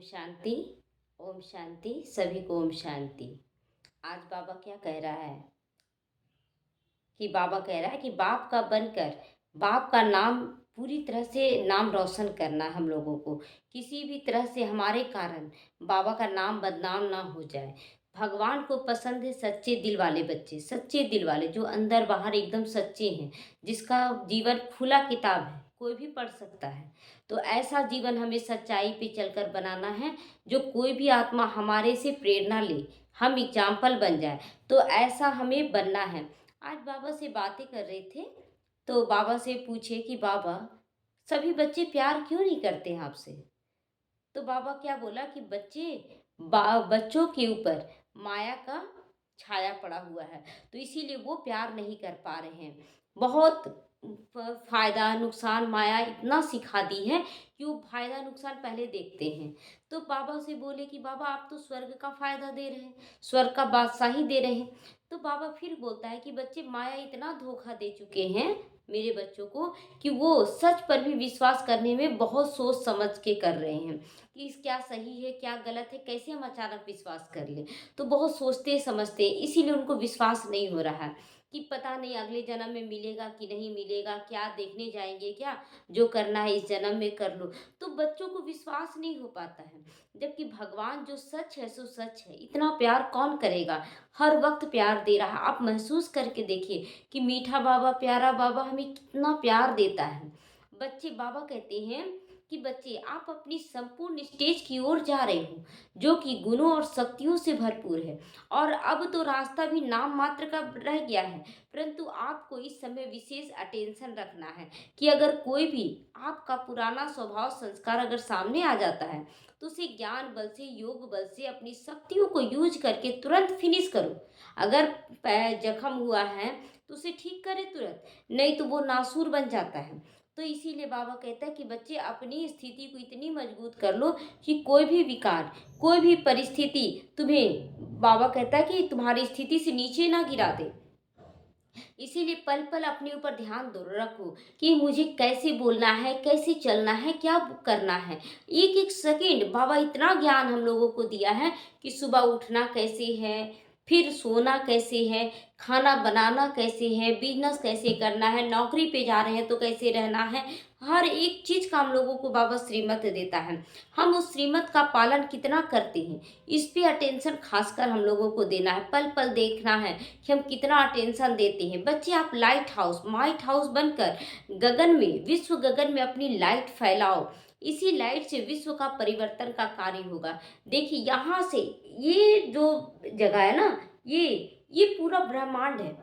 शांति। ओम शांति। सभी को ओम शांति। आज बाबा क्या कह रहा है कि बाबा कह रहा है कि बाप का बनकर बाप का नाम पूरी तरह से नाम रोशन करना है हम लोगों को। किसी भी तरह से हमारे कारण बाबा का नाम बदनाम ना हो जाए। भगवान को पसंद है सच्चे दिल वाले बच्चे, सच्चे दिल वाले जो अंदर बाहर एकदम सच्चे हैं, जिसका जीवन खुला किताब है, कोई भी पढ़ सकता है। तो ऐसा जीवन हमें सच्चाई पे चलकर बनाना है, जो कोई भी आत्मा हमारे से प्रेरणा ले, हम एग्जाम्पल बन जाए। तो ऐसा हमें बनना है। आज बाबा से बातें कर रहे थे तो बाबा से पूछे कि बाबा, सभी बच्चे प्यार क्यों नहीं करते हैं आपसे? तो बाबा क्या बोला कि बच्चों के ऊपर माया का छाया पड़ा हुआ है, तो इसीलिए वो प्यार नहीं कर पा रहे हैं। बहुत फायदा नुकसान माया इतना सिखा दी है कि वो फायदा नुकसान पहले देखते हैं। तो बाबा से बोले कि बाबा, आप तो स्वर्ग का फायदा दे रहे हैं, स्वर्ग का बादशाही दे रहे हैं। तो बाबा फिर बोलता है कि बच्चे, माया इतना धोखा दे चुके हैं मेरे बच्चों को कि वो सच पर भी विश्वास करने में बहुत सोच समझ के कर रहे हैं कि इस क्या सही है क्या गलत है, कैसे हम अचानक विश्वास कर ले। तो बहुत सोचते समझते हैं, इसीलिए उनको विश्वास नहीं हो रहा है कि पता नहीं अगले जन्म में मिलेगा कि नहीं मिलेगा, क्या देखने जाएंगे क्या, जो करना है इस जन्म में कर लो। तो बच्चों को विश्वास नहीं हो पाता है, जबकि भगवान जो सच है सो सच है। इतना प्यार कौन करेगा? हर वक्त प्यार दे रहा है। आप महसूस करके देखिए कि मीठा बाबा, प्यारा बाबा हमें कितना प्यार देता है। बच्चे, बाबा कहते हैं कि बच्चे, आप अपनी संपूर्ण स्टेज की ओर जा रहे हो, जो कि गुणों और शक्तियों से भरपूर है। और अब तो रास्ता भी नाम मात्र का रह गया है, परंतु आपको इस समय विशेष अटेंशन रखना है कि अगर कोई भी आपका पुराना स्वभाव संस्कार अगर सामने आ जाता है, तो उसे ज्ञान बल से, योग बल से, अपनी शक्तियों को यूज करके तुरंत फिनिश करो। अगर जख्म हुआ है तो उसे ठीक करे तुरंत, नहीं तो वो नासूर बन जाता है। तो इसीलिए बाबा कहता है कि बच्चे, अपनी स्थिति को इतनी मजबूत कर लो कि कोई भी विकार, कोई भी परिस्थिति तुम्हें, बाबा कहता है कि तुम्हारी स्थिति से नीचे ना गिरा दे। इसीलिए पल पल अपने ऊपर ध्यान दो, रखो कि मुझे कैसे बोलना है, कैसे चलना है, क्या करना है। एक एक सेकंड बाबा इतना ज्ञान हम लोगों को दिया है कि सुबह उठना कैसे है, फिर सोना कैसे है, खाना बनाना कैसे है, बिजनेस कैसे करना है, नौकरी पे जा रहे हैं तो कैसे रहना है। हर एक चीज का हम लोगों को बाबा श्रीमत देता है। हम उस श्रीमत का पालन कितना करते हैं, इस पे अटेंशन खासकर हम लोगों को देना है। पल पल देखना है कि हम कितना अटेंशन देते हैं। बच्चे, आप लाइट हाउस, माइट हाउस बनकर गगन में, विश्व गगन में अपनी लाइट फैलाओ। इसी लाइट से विश्व का परिवर्तन का कार्य होगा। देखिए, यहाँ से ये जो जगह है ना, ये पूरा ब्रह्मांड है,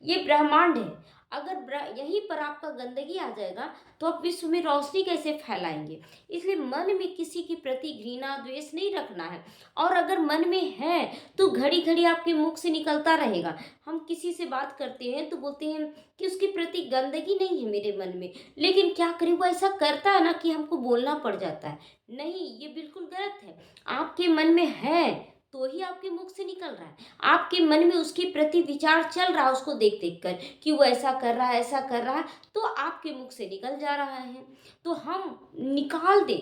ये ब्रह्मांड है। अगर यहीं पर आपका गंदगी आ जाएगा तो आप विश्व में रोशनी कैसे फैलाएंगे? इसलिए मन में किसी के प्रति घृणा द्वेष नहीं रखना है। और अगर मन में है तो घड़ी घड़ी आपके मुख से निकलता रहेगा। हम किसी से बात करते हैं तो बोलते हैं कि उसके प्रति गंदगी नहीं है मेरे मन में, लेकिन क्या करें, वो ऐसा करता है ना कि हमको बोलना पड़ जाता है। नहीं, ये बिल्कुल गलत है। आपके मन में है तो ही आपके मुख से निकल रहा है। आपके मन में उसके प्रति विचार चल रहा है, उसको देख देख कर कि वो ऐसा कर रहा है, ऐसा कर रहा है, तो आपके मुख से निकल जा रहा है। तो हम निकाल दे,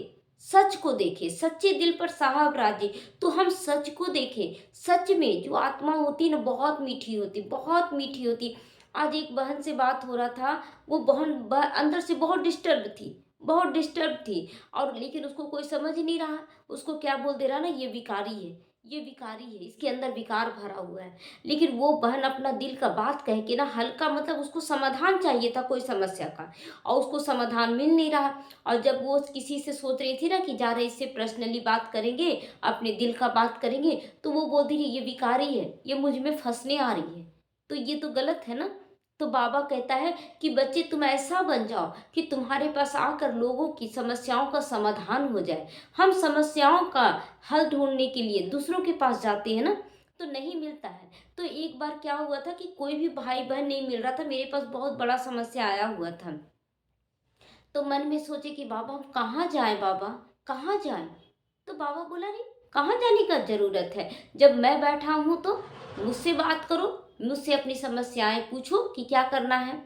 सच को देखें। सच्चे दिल पर साहब राजी। तो हम सच को देखें। सच में जो आत्मा होती ना, बहुत मीठी होती, बहुत मीठी होती। आज एक बहन से बात हो रहा था, वो बहन अंदर से बहुत डिस्टर्ब थी, बहुत डिस्टर्ब थी। और लेकिन उसको कोई समझ ही नहीं रहा। उसको क्या बोल दे रहा ना, ये विकारी है, ये विकारी है, इसके अंदर विकार भरा हुआ है। लेकिन वो बहन अपना दिल का बात कह के ना, हल्का, मतलब उसको समाधान चाहिए था कोई समस्या का, और उसको समाधान मिल नहीं रहा। और जब वो किसी से सोच रही थी ना कि जा रहे इससे पर्सनली बात करेंगे, अपने दिल का बात करेंगे, तो वो बोलती रही ये विकारी है, ये मुझ में फंसने आ रही है। तो ये तो गलत है ना। तो बाबा कहता है कि बच्चे, तुम ऐसा बन जाओ कि तुम्हारे पास आकर लोगों की समस्याओं का समाधान हो जाए। हम समस्याओं का हल ढूंढने के लिए दूसरों के पास जाते हैं ना, तो नहीं मिलता है। तो एक बार क्या हुआ था कि कोई भी भाई बहन नहीं मिल रहा था, मेरे पास बहुत बड़ा समस्या आया हुआ था। तो मन में सोचे कि बाबा, हम कहाँ जाएं, बाबा कहाँ जाएं? तो बाबा बोला, नहीं, कहाँ जाने का जरूरत है, जब मैं बैठा हूँ तो मुझसे बात करो। मुझसे अपनी समस्याएं पूछो कि क्या करना है।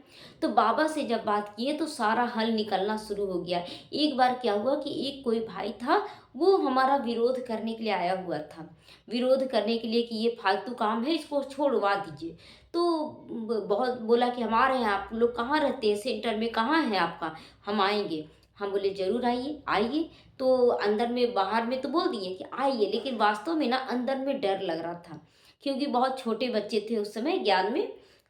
तो बाबा से जब बात किए तो सारा हल निकलना शुरू हो गया। एक बार क्या हुआ कि एक कोई भाई था, वो हमारा विरोध करने के लिए आया हुआ था। विरोध करने के लिए कि ये फालतू काम है, इसको छोड़वा दीजिए। तो बहुत बोला कि हम आ रहे हैं, आप लोग कहाँ रहते हैं, सेंटर में कहाँ है आपका, हम आएंगे। हम बोले ज़रूर आइए आइए। तो अंदर में बाहर में तो बोल दिए कि आइए, लेकिन वास्तव में ना अंदर में डर लग रहा था, क्योंकि बहुत छोटे बच्चे थे उस समय ज्ञान में।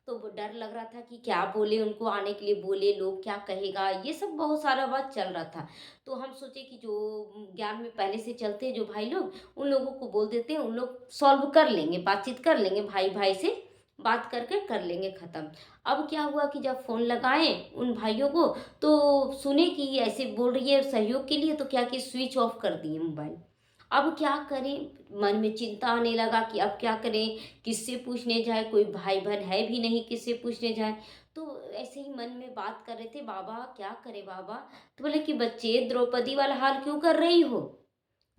तो वो डर लग रहा था कि क्या बोले, उनको आने के लिए बोले, लोग क्या कहेगा, ये सब बहुत सारा बात चल रहा था। तो हम सोचे कि जो ज्ञान में पहले से चलते हैं जो भाई लोग, उन लोगों को बोल देते हैं, उन लोग सॉल्व कर लेंगे, बातचीत कर लेंगे, भाई भाई से बात करके कर लेंगे ख़त्म। अब क्या हुआ कि जब फ़ोन लगाए उन भाइयों को, तो सुने कि ये ऐसे बोल रही है सहयोग के लिए, तो क्या कि स्विच ऑफ कर दिए मोबाइल। अब क्या करें, मन में चिंता आने लगा कि अब क्या करें, किससे पूछने जाए, कोई भाई बहन है भी नहीं किससे पूछने जाए। तो ऐसे ही मन में बात कर रहे थे, बाबा क्या करे बाबा। तो बोले कि बच्चे, द्रौपदी वाला हाल क्यों कर रही हो,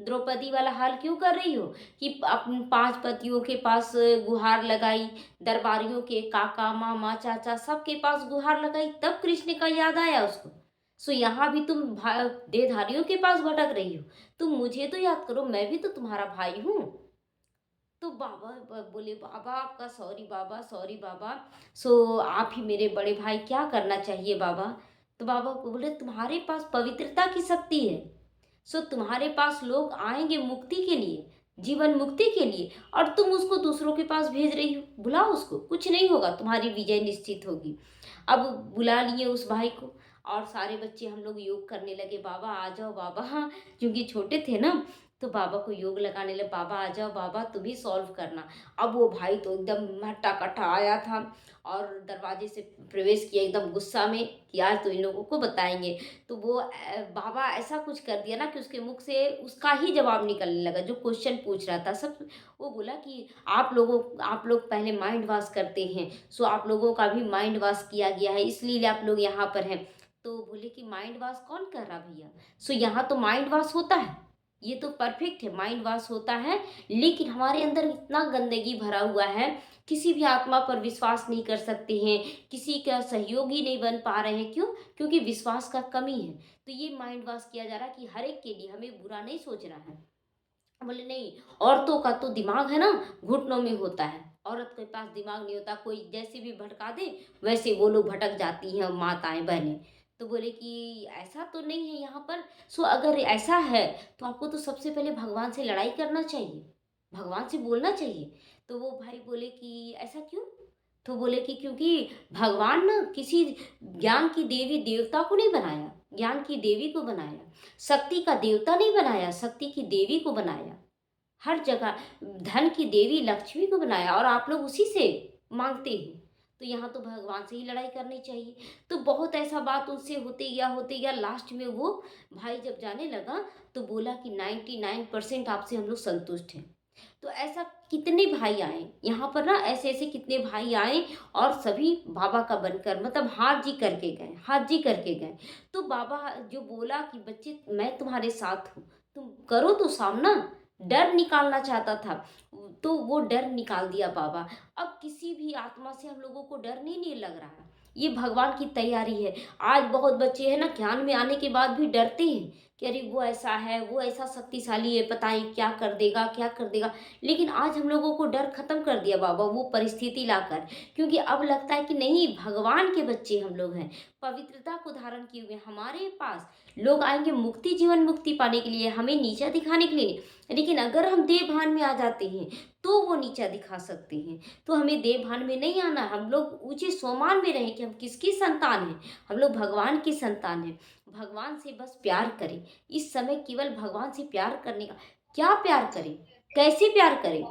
द्रौपदी वाला हाल क्यों कर रही हो कि अपन 5 पतियों के पास गुहार लगाई, दरबारियों के काका मामा चाचा सबके पास गुहार लगाई, तब कृष्ण का याद आया उसको। सो यहाँ भी तुम देहधारियों के पास भटक रही हो, तुम मुझे तो याद करो, मैं भी तो तुम्हारा भाई हूँ। तो बाबा बोले, बाबा आपका सॉरी बाबा, सॉरी बाबा। सो आप ही मेरे बड़े भाई, क्या करना चाहिए बाबा। तो बाबा को बोले, तुम्हारे पास पवित्रता की शक्ति है, सो तुम्हारे पास लोग आएंगे मुक्ति के लिए, जीवन मुक्ति के लिए, और तुम उसको दूसरों के पास भेज रही हो। बुलाओ उसको, कुछ नहीं होगा, तुम्हारी विजय निश्चित होगी। अब बुला लिए उस भाई को, और सारे बच्चे हम लोग योग करने लगे, बाबा आ जाओ बाबा, हाँ क्योंकि छोटे थे ना। तो बाबा को योग लगाने लगे, बाबा आ जाओ बाबा, तुम ही सॉल्व करना। अब वो भाई तो एकदम हट्टा कट्टा आया था, और दरवाजे से प्रवेश किया एकदम गुस्सा में कि आज तो इन लोगों को बताएंगे। तो वो बाबा ऐसा कुछ कर दिया ना कि उसके मुख से उसका ही जवाब निकलने लगा, जो क्वेश्चन पूछ रहा था सब। वो बोला कि आप लोग पहले माइंड वॉश करते हैं, सो आप लोगों का भी माइंड वॉश किया गया है, इसलिए आप लोग यहाँ पर हैं। तो बोले कि माइंड वॉश कौन कर रहा भैया, सो यहाँ तो माइंड वॉश होता है, ये तो परफेक्ट है, माइंड वॉश होता है, लेकिन हमारे अंदर इतना गंदगी भरा हुआ है, किसी भी आत्मा पर विश्वास नहीं कर सकते हैं, किसी का सहयोगी नहीं बन पा रहे हैं। क्यों? क्योंकि विश्वास का कमी है। तो ये माइंड वॉश किया जा रहा है कि हर एक के लिए हमें बुरा नहीं सोचना है। बोले नहीं, औरतों का तो दिमाग है ना, घुटनों में होता है, औरत के पास दिमाग नहीं होता, कोई जैसे भी भटका दे वैसे वो लोग भटक जाती हैं माताएं बहनें। तो बोले कि ऐसा तो नहीं है यहाँ पर। सो अगर ऐसा है तो आपको तो सबसे पहले भगवान से लड़ाई करना चाहिए, भगवान से बोलना चाहिए। तो वो भाई बोले कि ऐसा क्यों। तो बोले कि क्योंकि भगवान ना किसी ज्ञान की देवी देवता को नहीं बनाया, ज्ञान की देवी को बनाया, शक्ति का देवता नहीं बनाया, शक्ति की देवी को बनाया। हर जगह धन की देवी लक्ष्मी को बनाया, और आप लोग उसी से मांगते हैं। तो यहाँ तो भगवान से ही लड़ाई करनी चाहिए। तो बहुत ऐसा बात उससे होते गया, लास्ट में वो भाई जब जाने लगा तो बोला कि 99% आपसे हम लोग संतुष्ट हैं। तो ऐसा कितने भाई आए यहाँ पर ना, ऐसे ऐसे कितने भाई आए, और सभी बाबा का बनकर मतलब हाथ जी करके गए, हाथ जी करके गए। तो बाबा जो बोला कि बच्चे मैं तुम्हारे साथ हूँ, तुम करो तो सामना, डर निकालना चाहता था, तो वो डर निकाल दिया बाबा। अब किसी भी आत्मा से हम लोगों को डर नहीं लग रहा है, ये भगवान की तैयारी है। आज बहुत बच्चे हैं ना, ज्ञान में आने के बाद भी डरते हैं कि अरे वो ऐसा है, वो ऐसा शक्तिशाली है, पता नहीं क्या कर देगा क्या कर देगा। लेकिन आज हम लोगों को डर खत्म कर दिया बाबा वो परिस्थिति लाकर, क्योंकि अब लगता है कि नहीं, भगवान के बच्चे हम लोग हैं, पवित्रता को धारण किए हुए हमारे पास लोग आएंगे मुक्ति, जीवन मुक्ति पाने के लिए, हमें नीचा दिखाने के लिए नहीं। लेकिन अगर हम देह भान में आ जाते हैं तो वो नीचा दिखा सकते हैं। तो हमें देह भान में नहीं आना, हम लोग ऊंचे सोमान में रहें कि हम किसकी संतान हैं, हम लोग भगवान की संतान हैं। भगवान से बस प्यार करें, इस समय केवल भगवान से प्यार करने का। क्या प्यार करें, कैसे प्यार करें,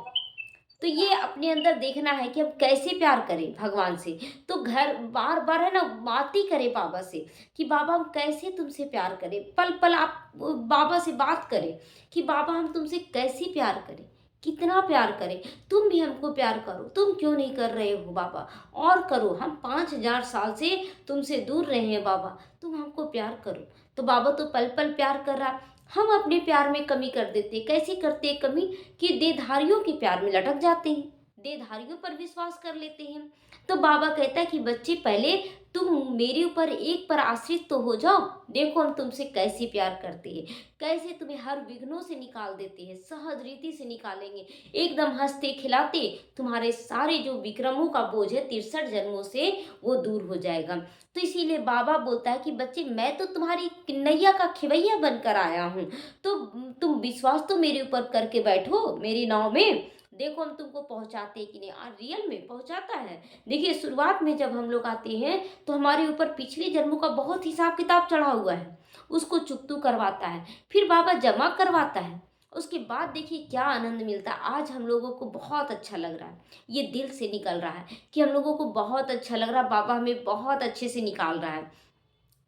तो ये अपने अंदर देखना है कि हम कैसे प्यार करें भगवान से। तो घर बार बार है ना बात ही करें बाबा से कि बाबा हम कैसे तुमसे प्यार करें, पल पल आप बाबा से बात करें कि बाबा हम तुमसे कैसे प्यार करें, कितना प्यार करें। तुम भी हमको प्यार करो, तुम क्यों नहीं कर रहे हो बाबा, और करो, हम 5,000 साल से तुमसे दूर रहे हैं बाबा, तुम हमको प्यार करो। तो बाबा तो पल पल प्यार कर रहा। हम अपने प्यार में कमी कर देते, कैसे करते कमी कि देहधारियों के प्यार में लटक जाते हैं, देहधारियों पर विश्वास कर लेते हैं। तो बाबा कहता है कि बच्चे पहले तुम मेरे ऊपर एक पर आश्रित तो हो जाओ, देखो हम तुमसे कैसे प्यार करते हैं, कैसे तुम्हें हर विघ्नों से निकाल देते हैं, सहज रीति से निकालेंगे, एकदम हंसते खिलाते तुम्हारे सारे जो विक्रमों का बोझ है 63 जन्मों से वो दूर हो जाएगा। तो इसीलिए बाबा बोलता है कि बच्चे मैं तो तुम्हारी नैया का खिवैया बनकर आया हूँ, तो तुम विश्वास तो मेरे ऊपर करके बैठो मेरी नाव में, देखो हम तुमको पहुंचाते कि नहीं। रियल में पहुंचाता है। देखिए शुरुआत में जब हम लोग आते हैं तो हमारे ऊपर पिछले जन्मों का बहुत हिसाब किताब चढ़ा हुआ है, उसको चुकतू करवाता है, फिर बाबा जमा करवाता है। उसके बाद देखिए क्या आनंद मिलता है। आज हम लोगों को बहुत अच्छा लग रहा है, ये दिल से निकल रहा है कि हम लोगों को बहुत अच्छा लग रहा है, बाबा हमें बहुत अच्छे से निकाल रहा है।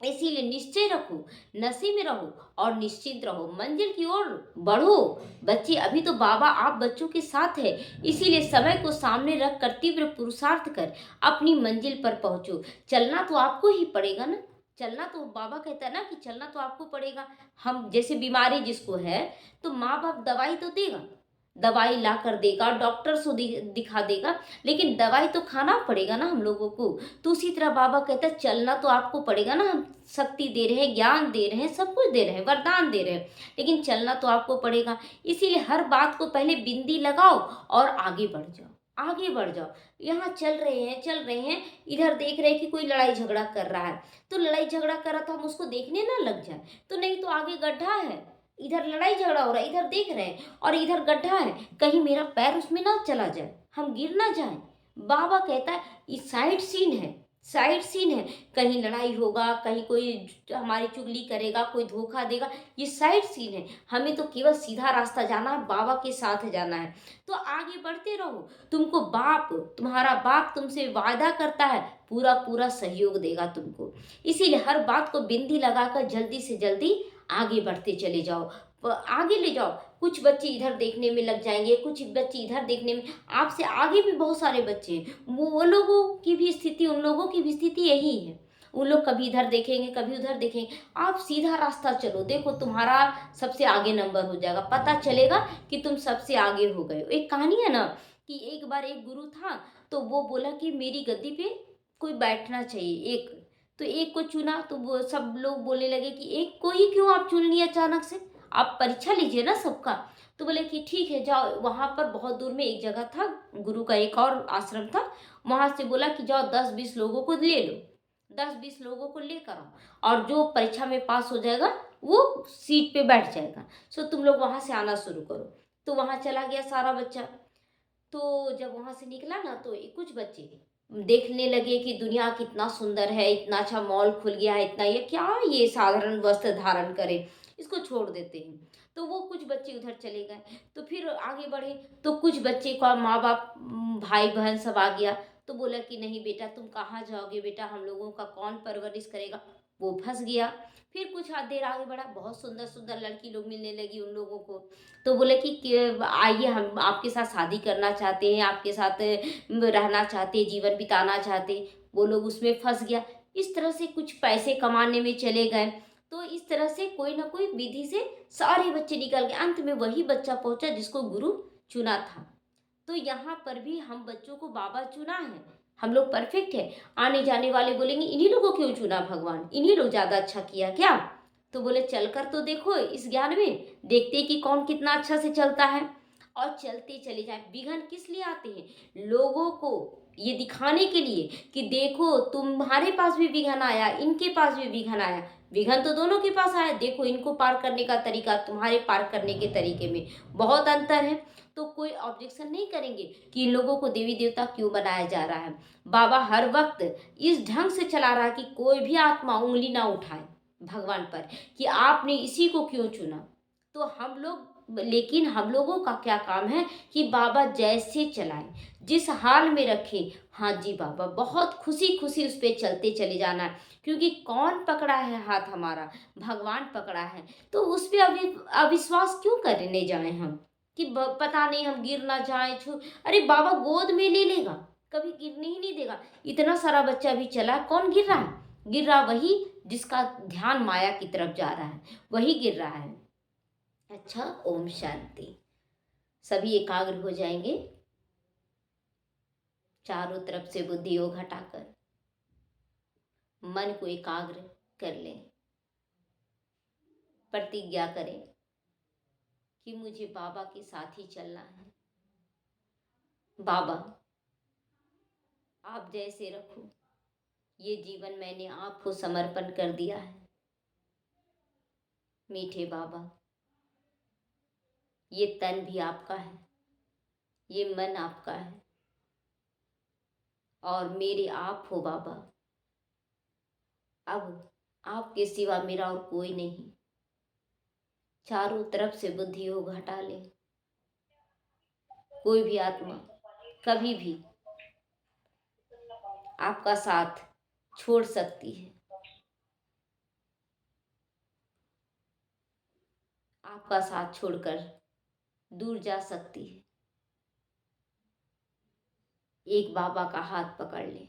इसीलिए निश्चय रखो, नशे में रहो और निश्चिंत रहो, मंजिल की ओर बढ़ो। बच्चे अभी तो बाबा आप बच्चों के साथ है, इसीलिए समय को सामने रख कर तीव्र पुरुषार्थ कर अपनी मंजिल पर पहुंचो। चलना तो आपको ही पड़ेगा ना, चलना तो बाबा कहता है ना कि चलना तो आपको पड़ेगा। हम जैसे बीमारी जिसको है तो माँ बाप दवाई तो देगा, दवाई ला कर देगा, डॉक्टर से दिखा देगा, लेकिन दवाई तो खाना पड़ेगा ना हम लोगों को। तो उसी तरह बाबा कहता है चलना तो आपको पड़ेगा ना, हम शक्ति दे रहे हैं, ज्ञान दे रहे हैं, सब कुछ दे रहे हैं, वरदान दे रहे हैं, लेकिन चलना तो आपको पड़ेगा। इसीलिए हर बात को पहले बिंदी लगाओ और आगे बढ़ जाओ, आगे बढ़ जाओ। यहाँ चल रहे हैं, इधर देख रहे हैं कि कोई लड़ाई झगड़ा कर रहा है, तो लड़ाई झगड़ा कर रहा था हम उसको देखने ना लग जाए, तो नहीं तो आगे गड्ढा है, इधर लड़ाई झगड़ा हो रहा है, इधर देख रहे हैं और इधर गड्ढा है, कहीं मेरा पैर उसमें ना चला जाए, हम गिर ना जाए। बाबा कहता है ये साइड सीन है, साइड सीन है, कहीं लड़ाई होगा, कहीं कोई हमारी चुगली करेगा, कोई धोखा देगा, ये साइड सीन है, हमें तो केवल सीधा रास्ता जाना है, बाबा के साथ जाना है। तो आगे बढ़ते रहो, तुमको बाप, तुम्हारा बाप तुमसे वादा करता है पूरा पूरा सहयोग देगा तुमको। इसीलिए हर बात को बिंदी लगाकर जल्दी से जल्दी आगे बढ़ते चले जाओ, आगे ले जाओ। कुछ बच्चे इधर देखने में लग जाएंगे, कुछ बच्चे इधर देखने में, आपसे आगे भी बहुत सारे बच्चे हैं, वो लोगों की भी स्थिति, उन लोगों की भी स्थिति यही है, उन लोग कभी इधर देखेंगे कभी उधर देखेंगे। आप सीधा रास्ता चलो, देखो तुम्हारा सबसे आगे नंबर हो जाएगा, पता चलेगा कि तुम सबसे आगे हो गए हो। एक कहानी है ना कि एक बार एक गुरु था, तो वो बोला कि मेरी गद्दी पे कोई बैठना चाहिए एक, तो एक को चुना, तो वो सब लोग बोलने लगे कि एक को ही क्यों आप चुन लिए अचानक से, आप परीक्षा लीजिए ना सबका। तो बोले कि ठीक है जाओ, वहां पर बहुत दूर में एक जगह था, गुरु का एक और आश्रम था, वहां से बोला कि जाओ 10-20 लोगों को ले लो, 10-20 लोगों को लेकर आओ और जो परीक्षा में पास हो जाएगा वो सीट पे बैठ जाएगा, सो तुम लोग वहां से आना शुरू करो। तो वहां चला गया सारा बच्चा। तो जब वहां से निकला ना तो कुछ बच्चे देखने लगे कि दुनिया कितना सुंदर है, इतना अच्छा मॉल खुल गया है, इतना ये क्या, ये साधारण वस्त्र धारण करे, इसको छोड़ देते हैं। तो वो कुछ बच्चे उधर चले गए, तो फिर आगे बढ़े, तो कुछ बच्चे का माँ बाप, भाई बहन सब आ गया, तो बोला कि नहीं बेटा तुम कहाँ जाओगे बेटा, हम लोगों का कौन परवरिश करेगा। वो फंस गया। फिर कुछ देर आगे बढ़ा, बहुत सुंदर सुंदर लड़की लोग मिलने लगी उन लोगों को, तो बोले कि आइए हम आपके साथ शादी करना चाहते हैं, आपके साथ रहना चाहते हैं, जीवन बिताना चाहते हैं। वो लोग उसमें फंस गया। इस तरह से कुछ पैसे कमाने में चले गए, तो इस तरह से कोई ना कोई विधि से सारे बच्चे निकल गए, अंत में वही बच्चा पहुंचा जिसको गुरु चुना था। तो यहाँ पर भी हम बच्चों को बाबा चुना है, हम लोग परफेक्ट है। आने जाने वाले बोलेंगे इन्हीं लोगों क्यों चुना भगवान, इन्हीं लोग ज्यादा अच्छा किया क्या। तो बोले चलकर तो देखो इस ज्ञान में, देखते कि कौन कितना अच्छा से चलता है, और चलते चले जाए। विघ्न किस लिए आते हैं, लोगों को ये दिखाने के लिए कि देखो तुम्हारे पास भी विघ्न आया, इनके पास भी विघ्न आया, विघ्न तो दोनों के पास आया, देखो इनको पार करने का तरीका तुम्हारे पार करने के तरीके में बहुत अंतर है। तो कोई ऑब्जेक्शन नहीं करेंगे कि इन लोगों को देवी देवता क्यों बनाया जा रहा है। बाबा हर वक्त इस ढंग से चला रहा है कि कोई भी आत्मा उंगली ना उठाए भगवान पर कि आपने इसी को क्यों चुना। तो हम लोग, लेकिन हम लोगों का क्या काम है कि बाबा जैसे चलाए, जिस हाल में रखे, हाँ जी बाबा बहुत खुशी खुशी उस पर चलते चले जाना है। क्योंकि कौन पकड़ा है हाथ हमारा, भगवान पकड़ा है। तो उस पर अविश्वास क्यों करने जाए हम कि पता नहीं हम गिर ना जाए छू, अरे बाबा गोद में ले लेगा, कभी गिरने ही नहीं देगा। इतना सारा बच्चा भी चला, कौन गिर रहा है, गिर रहा वही जिसका ध्यान माया की तरफ जा रहा है, वही गिर रहा है। अच्छा, ओम शांति। सभी एकाग्र हो जाएंगे। चारों तरफ से बुद्धि को घटाकर मन को एकाग्र कर लें। प्रतिज्ञा करें कि मुझे बाबा के साथ ही चलना है। बाबा, आप जैसे रखो, ये जीवन मैंने आपको समर्पण कर दिया है। मीठे बाबा, ये तन भी आपका है, ये मन आपका है और मेरे आप हो बाबा। अब आपके सिवा मेरा और कोई नहीं। चारों तरफ से बुद्धि को घटा ले। कोई भी आत्मा कभी भी आपका साथ छोड़ सकती है, आपका साथ छोड़कर दूर जा सकती है। एक बाबा का हाथ पकड़ ले।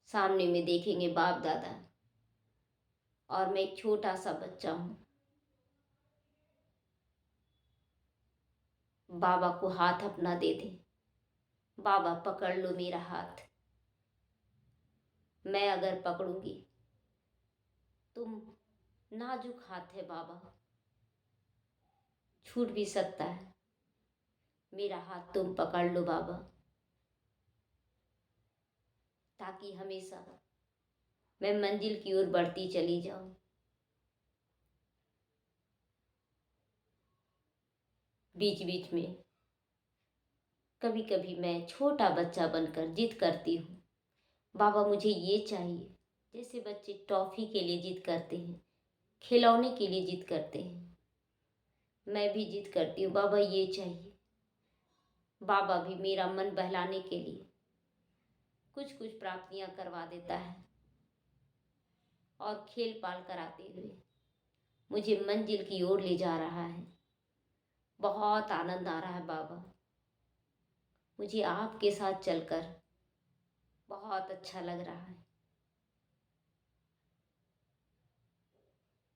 सामने में देखेंगे बाप दादा और मैं एक छोटा सा बच्चा हूँ। बाबा को हाथ अपना दे दे। बाबा पकड़ लो मेरा हाथ। मैं अगर पकड़ूंगी, तुम नाजुक हाथ है बाबा, छूट भी सकता है। मेरा हाथ तुम पकड़ लो बाबा, ताकि हमेशा मैं मंजिल की ओर बढ़ती चली जाऊं। बीच बीच में कभी कभी मैं छोटा बच्चा बनकर जिद करती हूँ, बाबा मुझे ये चाहिए। जैसे बच्चे टॉफी के लिए जिद करते हैं, खिलौने के लिए जिद करते हैं, मैं भी जिद करती हूँ, बाबा ये चाहिए। बाबा भी मेरा मन बहलाने के लिए कुछ कुछ प्राप्तियां करवा देता है और खेल पाल कराते हुए मुझे मंजिल की ओर ले जा रहा है। बहुत आनंद आ रहा है बाबा, मुझे आपके साथ चलकर बहुत अच्छा लग रहा है।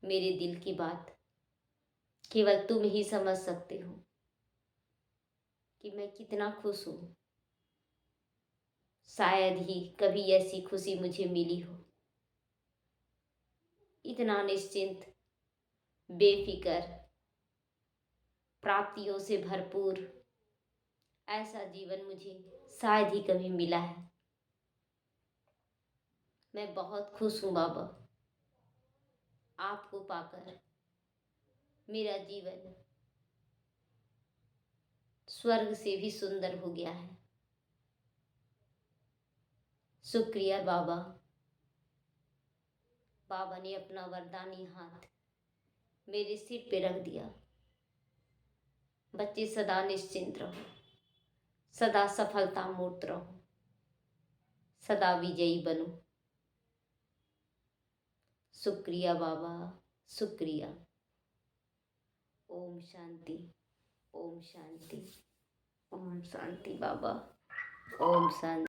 मेरे दिल की बात केवल तुम ही समझ सकते हो कि मैं कितना खुश हूँ। शायद ही कभी ऐसी खुशी मुझे मिली हो। इतना निश्चिंत, बेफिक्र, प्राप्तियों से भरपूर ऐसा जीवन मुझे शायद ही कभी मिला है। मैं बहुत खुश हूँ बाबा, आपको पाकर मेरा जीवन स्वर्ग से भी सुंदर हो गया है। शुक्रिया बाबा। बाबा ने अपना वरदानी हाथ मेरे सिर पे रख दिया। बच्चे सदा निश्चिंत रहो, सदा सफलता मूर्त रहो, सदा विजयी बनो। शुक्रिया बाबा, शुक्रिया। ओम शांति, ओम शांति, ओम शांति बाबा, ओम शांति।